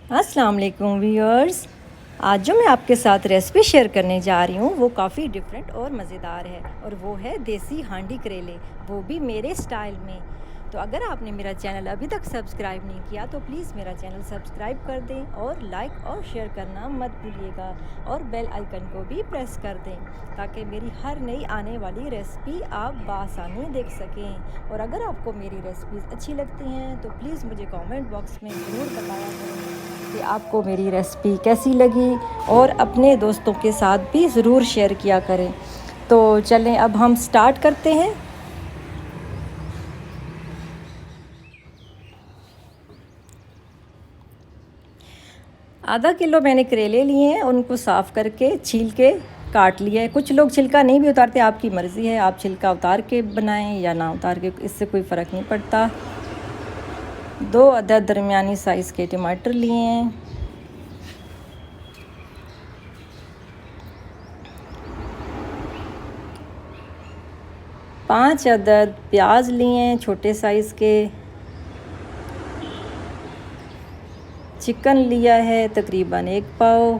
अस्सलाम वालेकुम व्यूअर्स। आज जो मैं आपके साथ रेसिपी शेयर करने जा रही हूँ वो काफ़ी डिफरेंट और मज़ेदार है और वो है देसी हांडी करेले, वो भी मेरे स्टाइल में। तो अगर आपने मेरा चैनल अभी तक सब्सक्राइब नहीं किया तो प्लीज़ मेरा चैनल सब्सक्राइब कर दें और लाइक और शेयर करना मत भूलिएगा और बेल आइकन को भी प्रेस कर दें ताकि मेरी हर नई आने वाली रेसिपी आप बआसानी देख सकें। और अगर आपको मेरी रेसिपीज़ अच्छी लगती हैं तो प्लीज़ मुझे कमेंट बॉक्स में ज़रूर बताया करें कि आपको मेरी रेसिपी कैसी लगी और अपने दोस्तों के साथ भी ज़रूर शेयर किया करें। तो चलें अब हम स्टार्ट करते हैं। आधा किलो मैंने करेले लिए हैं, उनको साफ़ करके छील के काट लिया है। कुछ लोग छिलका नहीं भी उतारते, आपकी मर्ज़ी है, आप छिलका उतार के बनाएं या ना उतार के, इससे कोई फ़र्क नहीं पड़ता। 2 अदद दरमियानी साइज़ के टमाटर लिए हैं। पाँच अदद प्याज लिए हैं छोटे साइज़ के। चिकन लिया है तकरीबन 1 पाव।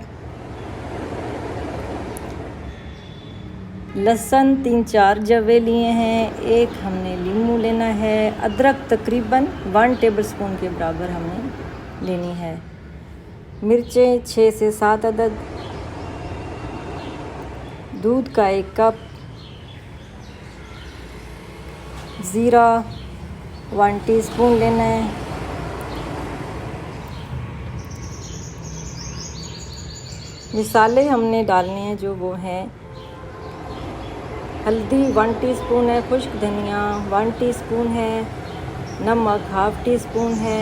लहसुन 3-4 जवे लिए हैं। एक हमने लीमू लेना है। अदरक तकरीबन 1 टेबलस्पून के बराबर हमें लेनी है। मिर्चें 6 से 7 अदद। दूध का 1 कप। ज़ीरा 1 टीस्पून लेना है। मसाले हमने डालने हैं जो वो हैं, हल्दी 1 टीस्पून है, खुश्क धनिया 1 टीस्पून है, नमक 1/2 टीस्पून है,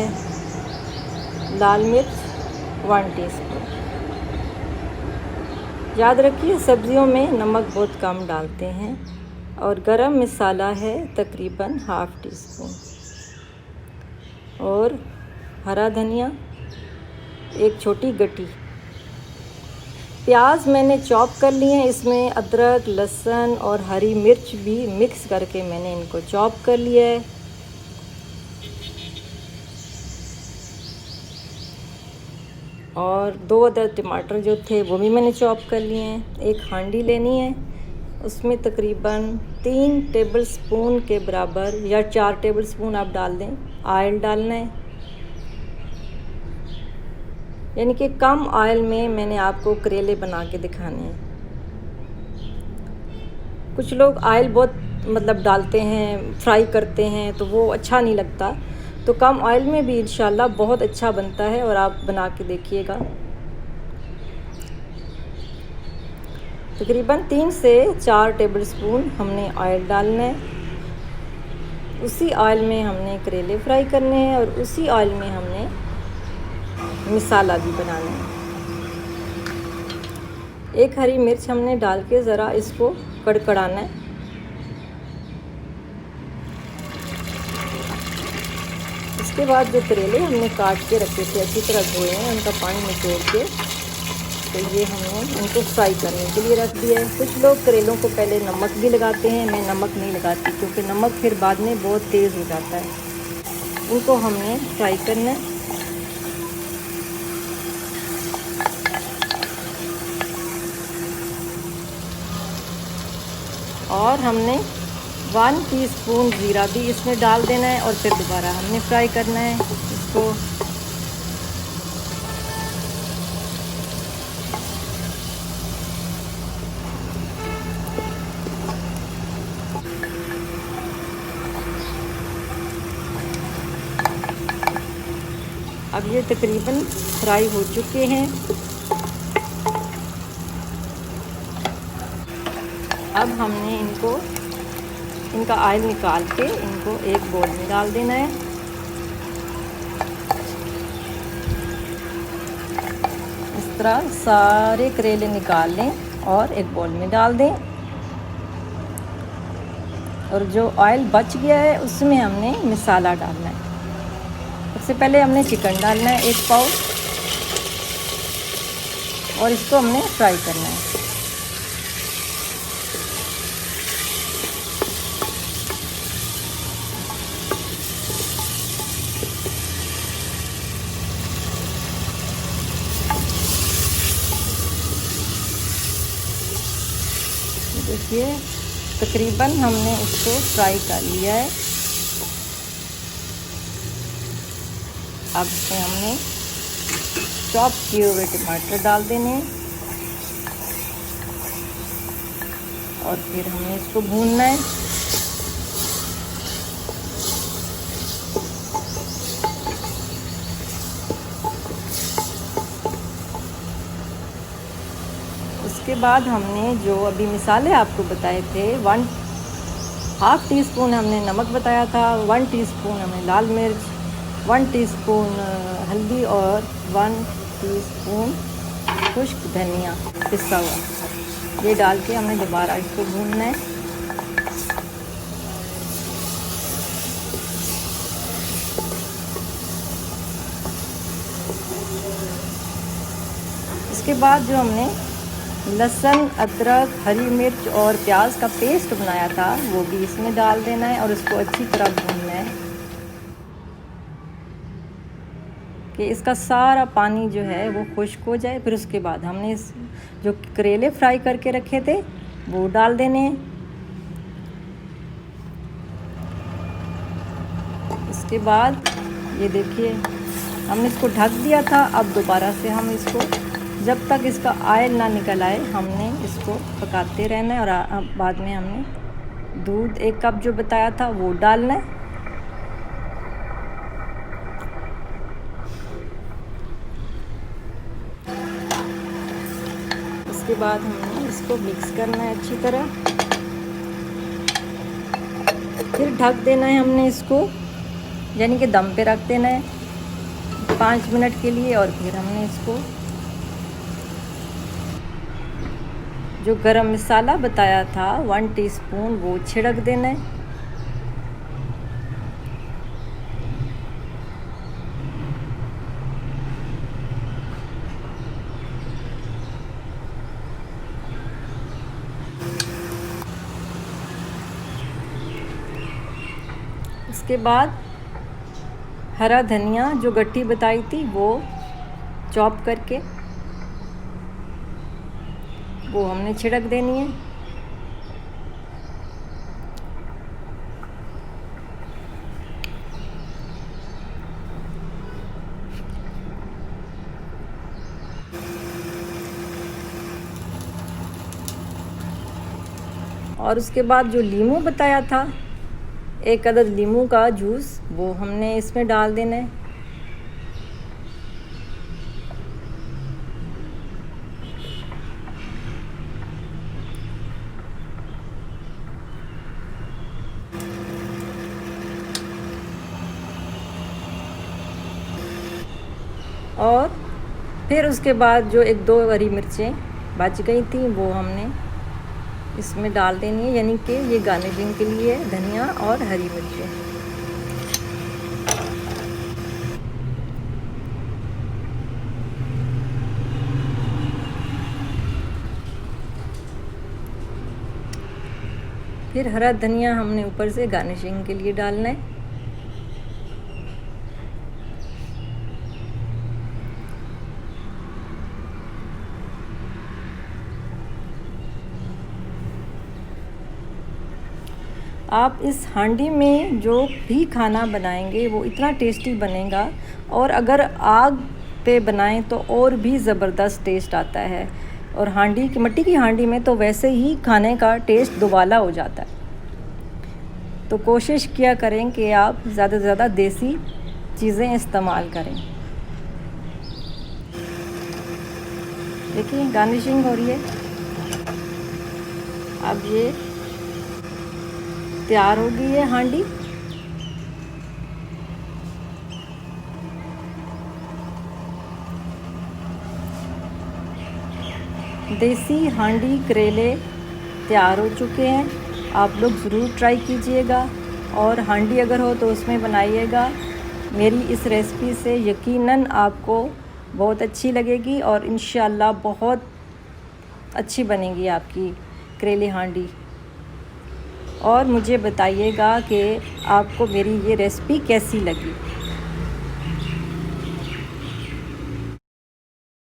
लाल मिर्च 1 टीस्पून। याद रखिए सब्ज़ियों में नमक बहुत कम डालते हैं। और गरम मसाला है तकरीबन 1/2 टीस्पून। और हरा धनिया 1 छोटी गट्टी। प्याज मैंने चॉप कर लिए हैं, इसमें अदरक, लहसुन और हरी मिर्च भी मिक्स करके मैंने इनको चॉप कर लिया है। और 2 अदद टमाटर जो थे वो भी मैंने चॉप कर लिए हैं। एक हांडी लेनी है, उसमें तकरीबन 3 टेबलस्पून के बराबर या 4 टेबलस्पून आप डाल दें ऑयल डालना है, यानी कि कम ऑयल में मैंने आपको करेले बना के दिखाने हैं। कुछ लोग ऑयल बहुत डालते हैं, फ्राई करते हैं तो वो अच्छा नहीं लगता, तो कम ऑयल में भी इंशाल्लाह बहुत अच्छा बनता है और आप बना के देखिएगा। तकरीबन 3 से 4 टेबलस्पून हमने ऑयल डालना है। उसी ऑयल में हमने करेले फ्राई करने हैं और उसी ऑयल में हमने मसाला भी बनाना है। 1 हरी मिर्च हमने डाल के ज़रा इसको कड़कड़ाना है। इसके बाद जो करेले हमने काट के रखे थे, अच्छी तरह धोए हैं, उनका पानी निचोड़ के, तो ये हमने उनको फ्राई करने के लिए रख दिया है। कुछ लोग करेलों को पहले नमक भी लगाते हैं, मैं नमक नहीं लगाती क्योंकि नमक फिर बाद में बहुत तेज़ हो जाता है। इनको हमने फ्राई करना है। और हमने 1 टीस्पून ज़ीरा भी इसमें डाल देना है और फिर दोबारा हमने फ्राई करना है इसको। अब ये तकरीबन फ्राई हो चुके हैं। अब हमने इनका ऑयल निकाल के इनको एक बोल में डाल देना है। इस तरह सारे करेले निकाल लें और एक बोल में डाल दें। और जो ऑयल बच गया है उसमें हमने मसाला डालना है। सबसे पहले हमने चिकन डालना है 1 पाव और इसको हमने फ्राई करना है। देखिए तकरीबन हमने इसको फ्राई कर लिया है। अब इसमें हमने चॉप किए हुए टमाटर डाल देने और फिर हमें इसको भूनना है। उसके बाद हमने जो अभी मिसाले आपको बताए थे, 1/2 टीस्पून हमने नमक बताया था, 1 टीस्पून हमने लाल मिर्च, 1 टीस्पून हल्दी और 1 टीस्पून खुश्क धनिया पिसा हुआ, ये डाल के हमने दोबारा इसको भूनना है। इसके बाद जो हमने लहसुन, अदरक, हरी मिर्च और प्याज का पेस्ट बनाया था वो भी इसमें डाल देना है और इसको अच्छी तरह भूनना है कि इसका सारा पानी जो है वो खुश्क हो जाए। फिर उसके बाद हमने इस जो करेले फ्राई करके रखे थे वो डाल देने हैं। इसके बाद ये देखिए हमने इसको ढक दिया था। अब दोबारा से हम इसको जब तक इसका ऑयल ना निकल आए हमने इसको पकाते रहना है। और बाद में हमने दूध 1 कप जो बताया था वो डालना है। उसके बाद हमने इसको मिक्स करना है अच्छी तरह, फिर ढक देना है हमने इसको, यानी कि दम पे रख देना है 5 मिनट के लिए। और फिर हमने इसको जो गरम मसाला बताया था 1 टीस्पून वो छिड़क देना है। उसके बाद हरा धनिया जो गट्ठी बताई थी वो चॉप करके वो हमने छिड़क देनी है। और उसके बाद जो लीमू बताया था 1 अदद लीमू का जूस वो हमने इसमें डाल देना है। और फिर उसके बाद जो 1-2 हरी मिर्चें बच गई थी वो हमने इसमें डाल देनी है, यानी कि ये गार्निशिंग के लिए धनिया और हरी मिर्चें। फिर हरा धनिया हमने ऊपर से गार्निशिंग के लिए डालना है। आप इस हांडी में जो भी खाना बनाएंगे वो इतना टेस्टी बनेगा, और अगर आग पे बनाएं तो और भी ज़बरदस्त टेस्ट आता है। और हांडी की मिट्टी की हांडी में तो वैसे ही खाने का टेस्ट दुबाला हो जाता है। तो कोशिश किया करें कि आप ज़्यादा से ज़्यादा देसी चीज़ें इस्तेमाल करें। देखिए गार्निशिंग हो रही है। अब ये तैयार हो गई है हांडी। देसी हांडी करेले तैयार हो चुके हैं। आप लोग ज़रूर ट्राई कीजिएगा, और हांडी अगर हो तो उसमें बनाइएगा। मेरी इस रेसिपी से यकीनन आपको बहुत अच्छी लगेगी और इंशाल्लाह बहुत अच्छी बनेगी आपकी करेले हांडी। और मुझे बताइएगा कि आपको मेरी ये रेसिपी कैसी लगी।